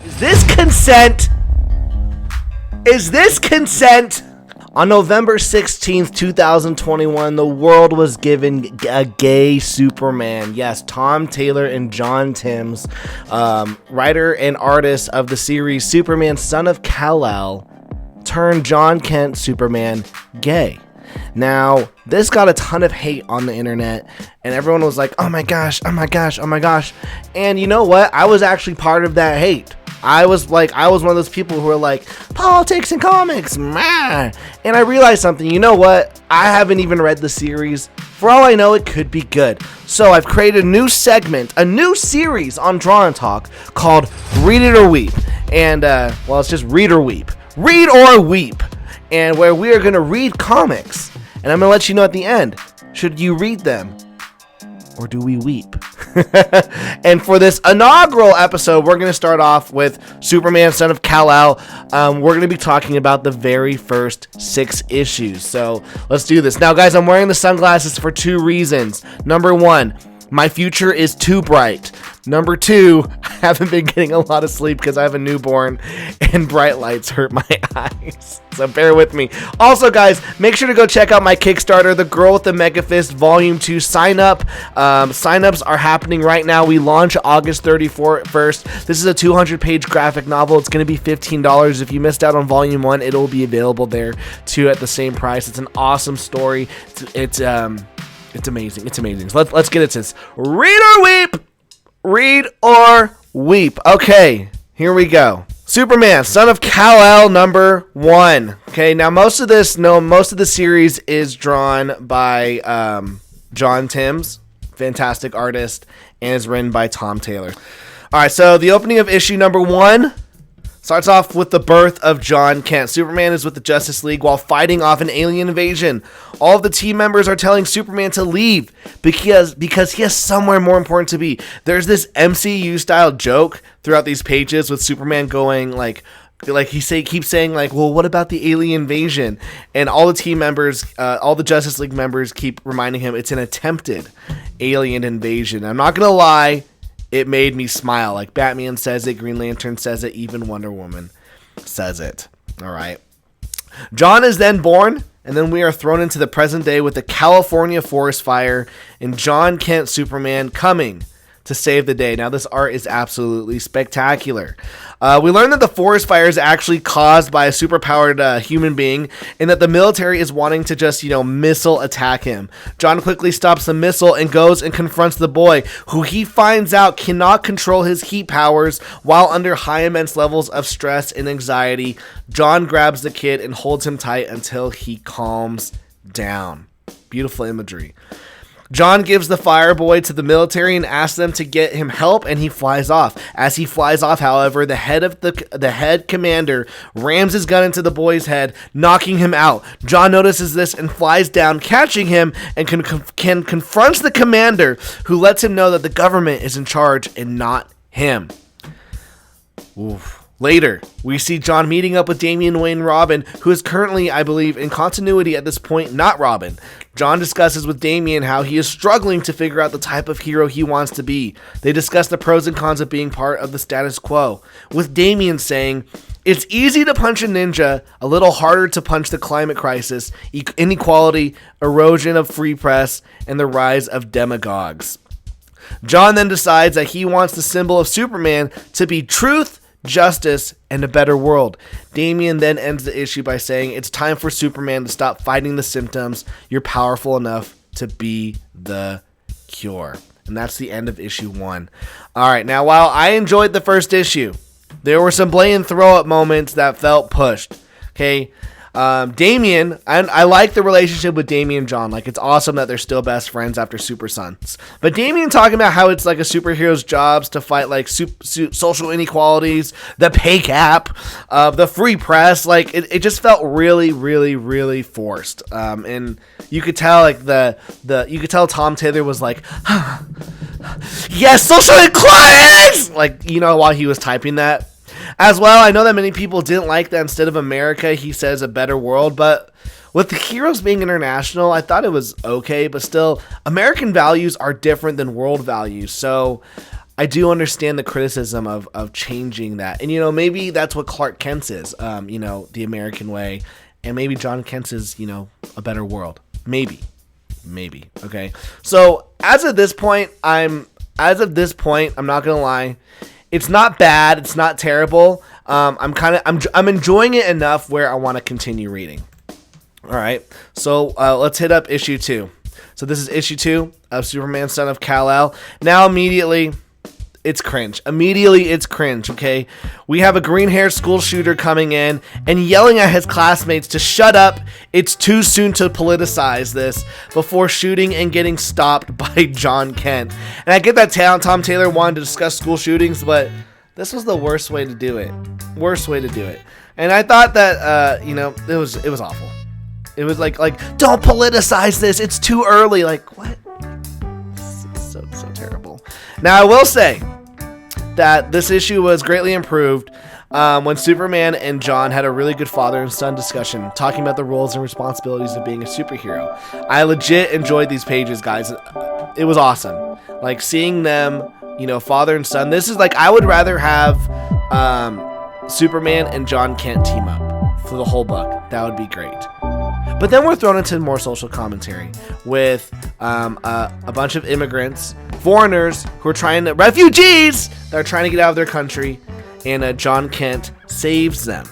Is this consent? Is this consent? On November 16th, 2021, the world was given a gay Superman. Yes, Tom Taylor and John Timms, writer and artist of the series Superman Son of Kal-el, turned John Kent Superman gay. Now, this got a ton of hate on the internet, and everyone was like, oh my gosh, oh my gosh, oh my gosh. And you know what? I was actually part of that hate. I was one of those people who were like, politics and comics, man. And I realized something. You know what? I haven't even read the series. For all I know, it could be good. So I've created a new segment, a new series on Draw and Talk called Read It or Weep. And, it's just Read or Weep. Read or Weep. And where we are going to read comics. And I'm going to let you know at the end, should you read them or do we weep? And for this inaugural episode, we're going to start off with Superman Son of Kal-el. We're going to be talking about the very first 6 issues. So let's do this. Now, guys, I'm wearing the sunglasses for 2 reasons. Number 1, my future is too bright. Number 2, I haven't been getting a lot of sleep because I have a newborn and bright lights hurt my eyes. So bear with me. Also, guys, make sure to go check out my Kickstarter, The Girl with the Mega Fist Volume 2 sign up. Sign-ups are happening right now. We launch August 31st. This is a 200-page graphic novel. It's going to be $15. If you missed out on Volume 1, it'll be available there too at the same price. It's an awesome story. It's amazing. It's amazing. So let's get it to this. Read or weep. Read or weep. Okay, here we go. Superman, Son of Kal-el, number 1. Okay, now most of the series is drawn by John Timms, fantastic artist, and is written by Tom Taylor. All right, so the opening of issue number 1 starts off with the birth of John Kent. Superman is with the Justice League while fighting off an alien invasion. All of the team members are telling Superman to leave because he has somewhere more important to be. There's this MCU-style joke throughout these pages with Superman going like keeps saying like, well, what about the alien invasion? And all the team members, all the Justice League members keep reminding him it's an attempted alien invasion. I'm not going to lie. It made me smile. Like Batman says it, Green Lantern says it, even Wonder Woman says it. All right. John is then born, and then we are thrown into the present day with the California forest fire and John Kent Superman coming to save the day. Now, this art is absolutely spectacular. We learn that the forest fire is actually caused by a superpowered human being, and that the military is wanting to just, missile attack him. John quickly stops the missile and goes and confronts the boy, who he finds out cannot control his heat powers while under high immense levels of stress and anxiety. John grabs the kid and holds him tight until he calms down. Beautiful imagery. John gives the fire boy to the military and asks them to get him help, and he flies off. As he flies off, however, the head commander rams his gun into the boy's head, knocking him out. John notices this and flies down, catching him, and confronts the commander, who lets him know that the government is in charge and not him. Oof. Later, we see John meeting up with Damian Wayne Robin, who is currently, I believe, in continuity at this point, not Robin. John discusses with Damian how he is struggling to figure out the type of hero he wants to be. They discuss the pros and cons of being part of the status quo, with Damian saying, "It's easy to punch a ninja, a little harder to punch the climate crisis, inequality, erosion of free press, and the rise of demagogues." John then decides that he wants the symbol of Superman to be truth, justice, and a better world. Damian then ends the issue by saying, it's time for Superman to stop fighting the symptoms. You're powerful enough to be the cure. And that's the end of issue 1. All right, now while I enjoyed the first issue, there were some blatant throw-up moments that felt pushed. Okay, Damian, I like the relationship with Damian and John. Like, it's awesome that they're still best friends after Super Sons. But Damian talking about how it's like a superhero's jobs to fight like social inequalities, the pay cap, the free press, like it just felt really, really, really forced. And you could tell like you could tell Tom Taylor was like, yes, social equality, like, while he was typing that. As well, I know that many people didn't like that instead of America, he says a better world, but with the heroes being international, I thought it was okay, but still, American values are different than world values, so I do understand the criticism of changing that. And, maybe that's what Clark Kent's is, the American way. And maybe John Kent's is, a better world. Maybe. Okay. So as of this point, I'm not going to lie. It's not bad. It's not terrible. I'm enjoying it enough where I want to continue reading. All right. So let's hit up issue 2. So this is issue 2 of Superman Son of Kal-el. Now immediately it's cringe. Okay? We have a green-haired school shooter coming in and yelling at his classmates to shut up. It's too soon to politicize this before shooting and getting stopped by John Kent. And I get that Tom Taylor wanted to discuss school shootings, but this was the worst way to do it. And I thought that, it was awful. It was like, don't politicize this. It's too early. Like, what? It's so terrible. Now, I will say that this issue was greatly improved when Superman and John had a really good father and son discussion, talking about the roles and responsibilities of being a superhero. I legit enjoyed these pages, guys. It was awesome. Like, seeing them, father and son. This is like, I would rather have Superman and John Kent team up for the whole book. That would be great. But then we're thrown into more social commentary with a bunch of immigrants, foreigners refugees that are trying to get out of their country, and John Kent saves them.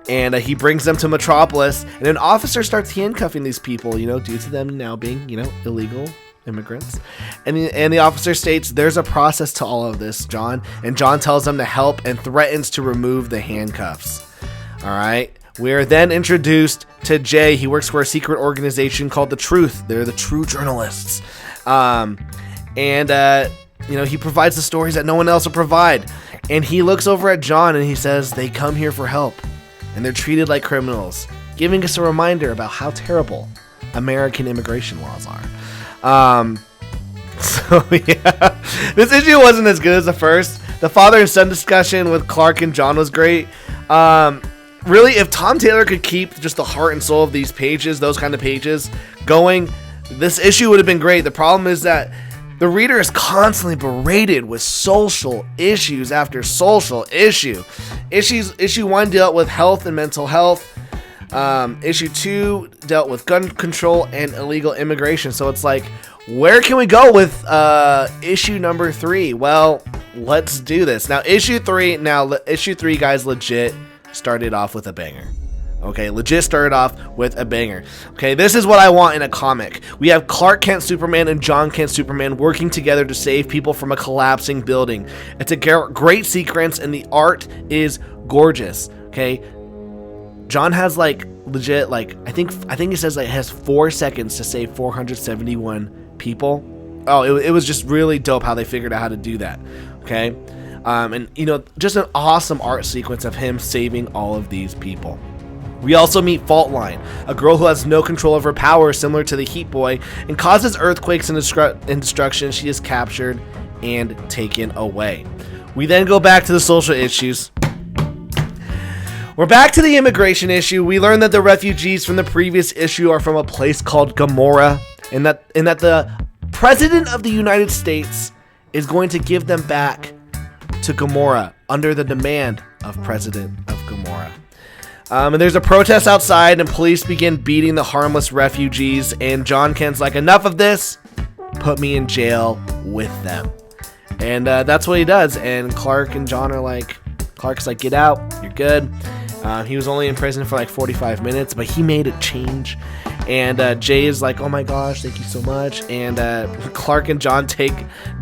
And he brings them to Metropolis, and an officer starts handcuffing these people, due to them now being, illegal immigrants. And the officer states, there's a process to all of this, John. And John tells them to help and threatens to remove the handcuffs. All right. We are then introduced to Jay. He works for a secret organization called The Truth. They're the true journalists. He provides the stories that no one else will provide. And he looks over at John and he says, they come here for help. And they're treated like criminals, giving us a reminder about how terrible American immigration laws are. This issue wasn't as good as the first. The father and son discussion with Clark and John was great. Really, if Tom Taylor could keep just the heart and soul of these pages, those kind of pages, going, this issue would have been great. The problem is that the reader is constantly berated with social issues after social issue. Issue 1 dealt with health and mental health. Issue 2 dealt with gun control and illegal immigration. So it's like, where can we go with issue number 3? Well, let's do this. Now, issue 3, guys, legit started off with a banger. Okay, legit started off with a banger. Okay, this is what I want in a comic. We have Clark Kent Superman and John Kent Superman working together to save people from a collapsing building. It's a great sequence and the art is gorgeous. Okay, John has legit I think he says it has 4 seconds to save 471 people. Oh, it was just really dope how they figured out how to do that. Okay. And just an awesome art sequence of him saving all of these people. We also meet Fault Line, a girl who has no control of her power, similar to the Heat Boy, and causes earthquakes and destruction. She is captured and taken away. We then go back to the social issues. We're back to the immigration issue. We learn that the refugees from the previous issue are from a place called Gomorrah, and that the President of the United States is going to give them back to Gomorrah under the demand of President of Gomorrah. And there's a protest outside and police begin beating the harmless refugees, and John Kent's like, enough of this, put me in jail with them. And that's what he does. And Clark and John are like, Clark's like, get out, you're good. He was only in prison for 45 minutes, but he made a change. And Jay is like, oh my gosh, thank you so much. And Clark and John take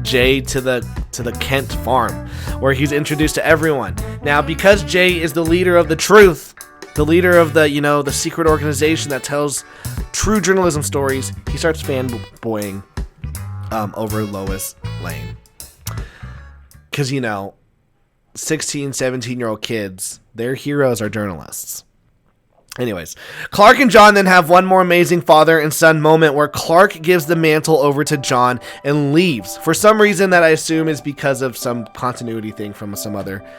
Jay to the Kent farm, where he's introduced to everyone. Now, because Jay is the leader of The Truth, the leader of the secret organization that tells true journalism stories, he starts fanboying over Lois Lane. Because 16, 17-year-old kids, their heroes are journalists. Anyways, Clark and John then have one more amazing father and son moment where Clark gives the mantle over to John and leaves. For some reason that I assume is because of some continuity thing from some other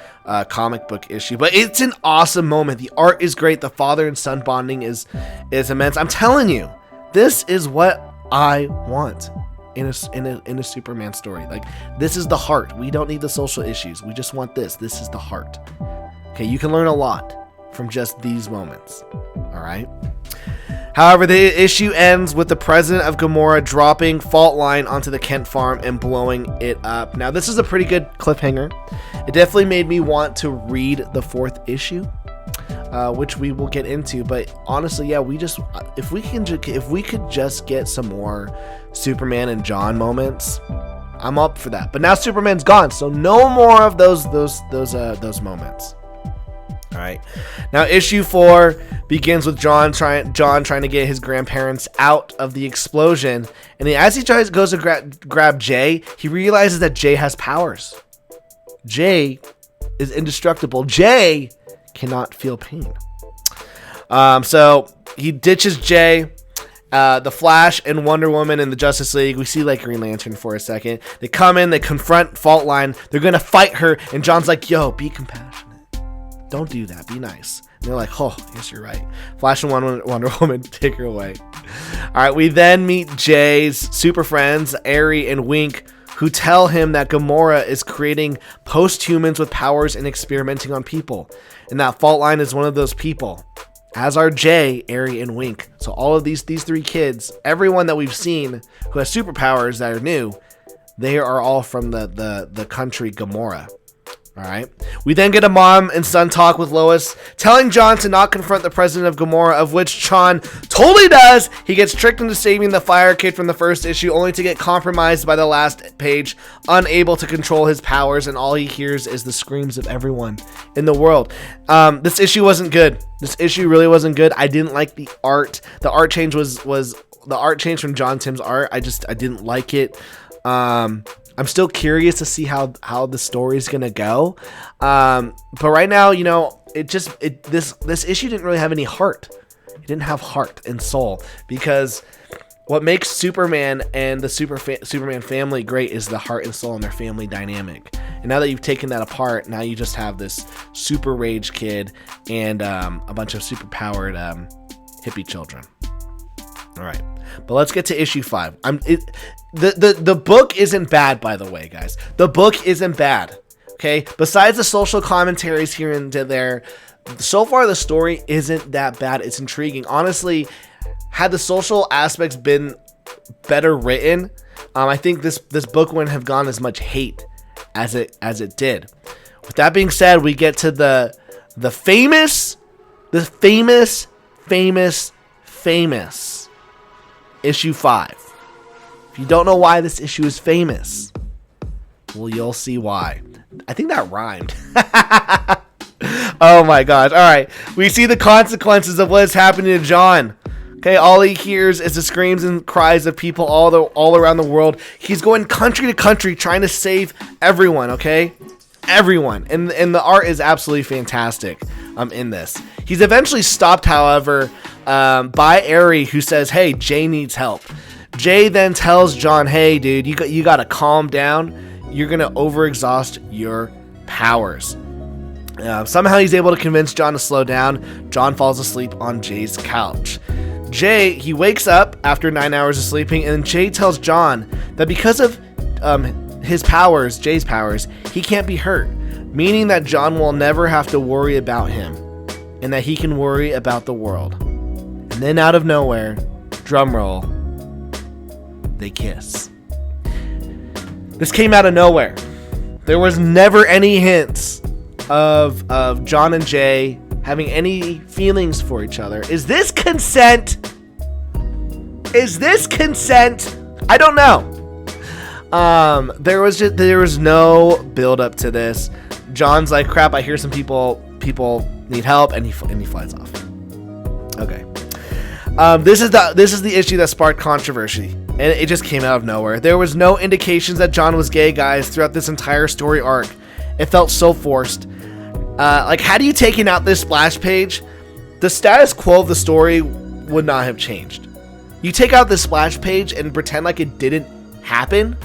comic book issue. But it's an awesome moment. The art is great. The father and son bonding is immense. I'm telling you, this is what I want in a Superman story. Like, this is the heart. We don't need the social issues. We just want this. This is the heart. Okay, you can learn a lot from just these moments. All right. However, the issue ends with the president of Gamora dropping Fault Line onto the Kent farm and blowing it up. Now, this is a pretty good cliffhanger. It definitely made me want to read the 4th issue, which we will get into. But honestly, yeah, if we could just get some more Superman and John moments, I'm up for that. But now Superman's gone, so no more of those moments. All right. Now, issue 4 begins with John trying to get his grandparents out of the explosion, and as he goes to grab Jay, he realizes that Jay has powers. Jay is indestructible. Jay cannot feel pain. So he ditches Jay. The Flash and Wonder Woman and the Justice League, we see like Green Lantern for a second. They come in, they confront Fault Line. They're gonna fight her, and John's like, "Yo, be compassionate. Don't do that. Be nice." And they're like, "Oh, I guess you're right." Flash and Wonder Woman take her away. All right, we then meet Jay's super friends, Aerie and Wink, who tell him that Gamora is creating post-humans with powers and experimenting on people, and that Fault Line is one of those people, as are Jay, Aerie, and Wink. So all of these 3 kids, everyone that we've seen who has superpowers that are new, they are all from the country Gamora. All right. We then get a mom and son talk with Lois, telling John to not confront the president of Gamora, of which John totally does. He gets tricked into saving the Fire Kid from the first issue, only to get compromised by the last page, unable to control his powers, and all he hears is the screams of everyone in the world. This issue wasn't good. This issue really wasn't good. I didn't like the art. The art change was the art change from John Tim's art. I didn't like it. I'm still curious to see how the story's gonna go, but right now, you know, this issue didn't really have any heart. It didn't have heart and soul, because what makes Superman and the Superman family great is the heart and soul and their family dynamic. And now that you've taken that apart, now you just have this super rage kid and a bunch of super powered hippie children. All right, but let's get to issue 5. The book isn't bad, by the way, guys. The book isn't bad. Okay, besides the social commentaries here and there, so far the story isn't that bad. It's intriguing. Honestly, had the social aspects been better written, I think this book wouldn't have gone as much hate as it did. With that being said, we get to the famous issue 5. If you don't know why this issue is famous, well, you'll see why. I think that rhymed. Oh my gosh. All right. We see the consequences of what is happening to John. Okay, all he hears is the screams and cries of people all around the world. He's going country to country trying to save everyone, okay? Everyone. And the art is absolutely fantastic in this. He's eventually stopped, however, by Aerie, who says, "Hey, Jay needs help." Jay then tells John, "Hey, dude, you got to calm down. You're going to overexhaust your powers." Somehow he's able to convince John to slow down. John falls asleep on Jay's couch. Jay, he wakes up after 9 hours of sleeping, and Jay tells John that because of his powers, Jay's powers, he can't be hurt, meaning that John will never have to worry about him, and that he can worry about the world. And then out of nowhere, drum roll, they kiss. This came out of nowhere. There was never any hints of John and Jay having any feelings for each other. Is this consent? Is this consent? I don't know. There was no build up to this. John's like, "Crap, I hear some people need help," and he flies off. Okay. This is the issue that sparked controversy, and it just came out of nowhere. There was no indications that John was gay, guys, throughout this entire story arc. It felt so forced. Like, had you taken out this splash page, the status quo of the story would not have changed. You take out this splash page and pretend like it didn't happen,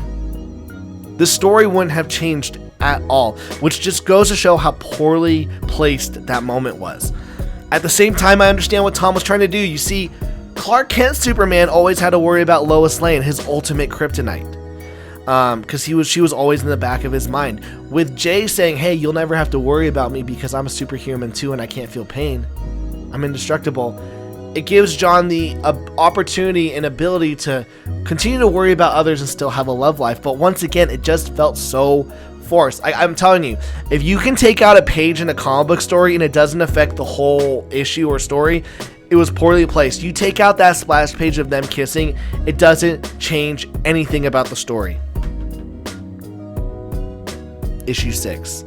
the story wouldn't have changed at all, which just goes to show how poorly placed that moment was. At the same time, I understand what Tom was trying to do. You see, Clark Kent Superman always had to worry about Lois Lane, his ultimate kryptonite. Because she was always in the back of his mind. With Jay saying, hey, you'll never have to worry about me because I'm a superhuman too and I can't feel pain. I'm indestructible. It gives John the opportunity and ability to continue to worry about others and still have a love life. But once again, it just felt so forced. I'm telling you, if you can take out a page in a comic book story and it doesn't affect the whole issue or story, it was poorly placed. You take out that splash page of them kissing, it doesn't change anything about the story. Issue 6.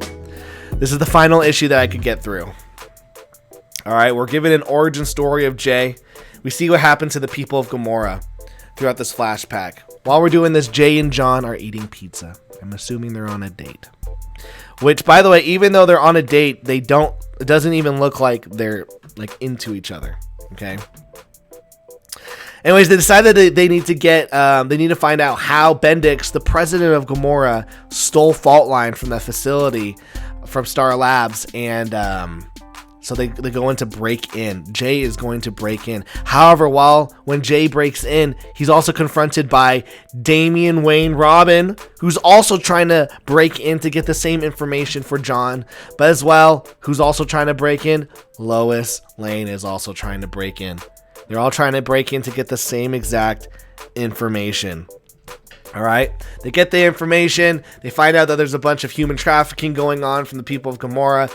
This is the final issue that I could get through. Alright, we're given an origin story of Jay. We see what happened to the people of Gomorrah throughout this flashback. While we're doing this, Jay and John are eating pizza. I'm assuming they're on a date. Which, by the way, even though they're on a date, it doesn't even look like they're like into each other. Okay. Anyways, they decide that they need to find out how Bendix, the president of Gomorrah, stole Fault Line from the facility from Star Labs, and so they go in to break in. Jay is going to break in. However, when Jay breaks in, he's also confronted by Damian Wayne Robin, who's also trying to break in to get the same information for John. But as well, who's also trying to break in? Lois Lane is also trying to break in. They're all trying to break in to get the same exact information. All right. They get the information. They find out that there's a bunch of human trafficking going on from the people of Gomorrah.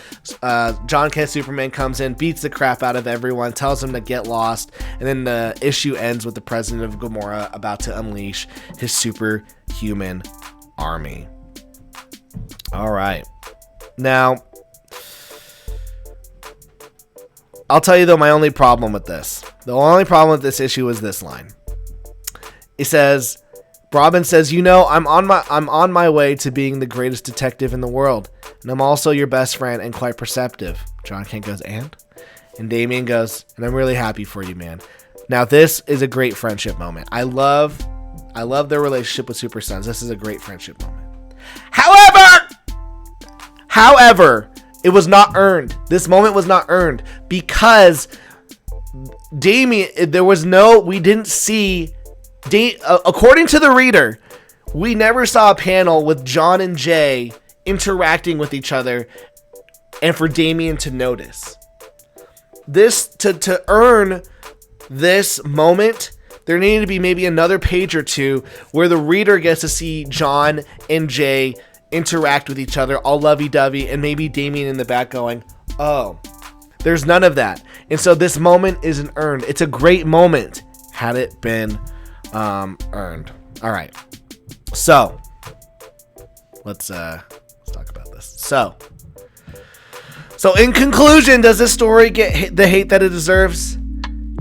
John Kent Superman comes in, beats the crap out of everyone, tells them to get lost. And then the issue ends with the president of Gomorrah about to unleash his superhuman army. All right. Now, I'll tell you though, my only problem with this. The only problem with this issue is this line. It says, Robin says, I'm on my way to being the greatest detective in the world, and I'm also your best friend and quite perceptive. John Kent goes, and Damian goes, and I'm really happy for you, man. Now this is a great friendship moment. I love their relationship with Super Sons. This is a great friendship moment. However, it was not earned. This moment was not earned because Damian, we didn't see, according to the reader, we never saw a panel with John and Jay interacting with each other and for Damian to notice. This, to earn this moment, there needed to be maybe another page or two where the reader gets to see John and Jay interact with each other all lovey-dovey, and maybe Damian in the back going, oh, there's none of that. And so this moment isn't earned. It's a great moment had it been earned. All right, so let's talk about this. So in conclusion, does this story get the hate that it deserves?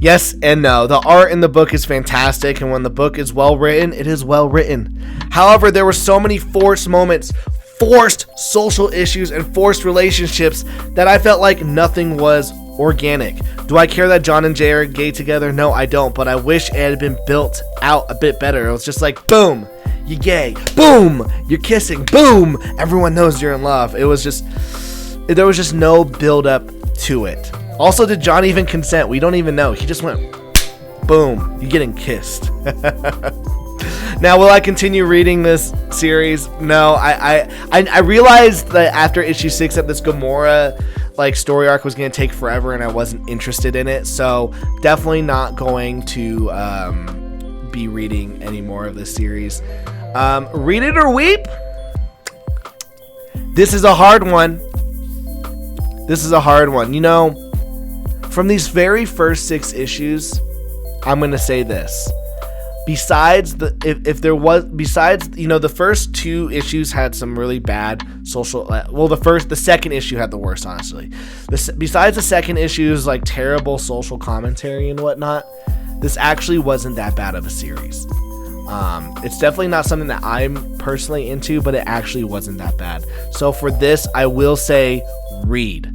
Yes and no. The art in the book is fantastic, and when the book is well written, it is well written. However, there were so many forced moments, forced social issues, and forced relationships that I felt like nothing was organic. Do I care that John and Jay are gay together? No, I don't, but I wish it had been built out a bit better. It was just like, boom, you're gay. Boom, you're kissing. Boom, everyone knows you're in love. There was just no build up to it. Also, did John even consent? We don't even know. He just went, boom, you're getting kissed. Now, will I continue reading this series? No, I realized that after issue 6 that this Gomorrah story arc was going to take forever, and I wasn't interested in it. So definitely not going to be reading any more of this series. Read it or weep. This is a hard one. From these very first 6 issues, I'm going to say this. Besides the first 2 issues had some really bad social, the second issue had the worst, honestly. Besides the second issue's terrible social commentary and whatnot, this actually wasn't that bad of a series. It's definitely not something that I'm personally into, but it actually wasn't that bad. So for this, I will say read.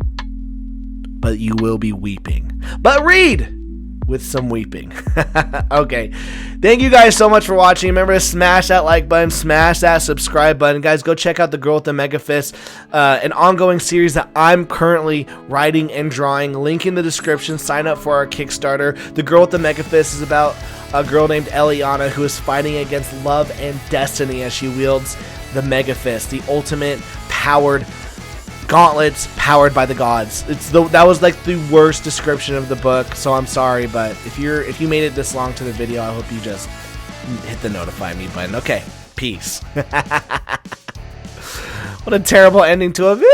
But you will be weeping. But read! with some weeping. Okay. Thank you guys so much for watching. Remember to smash that like button, smash that subscribe button. Guys, go check out The Girl with the Mega Fist, an ongoing series that I'm currently writing and drawing. Link in the description. Sign up for our Kickstarter. The Girl with the Mega Fist is about a girl named Eliana who is fighting against love and destiny as she wields the Mega Fist, the ultimate powered gauntlets powered by the gods. That was like the worst description of the book, so I'm sorry, but if you made it this long to the video, I hope you just hit the notify me button. Okay, peace. What a terrible ending to a video.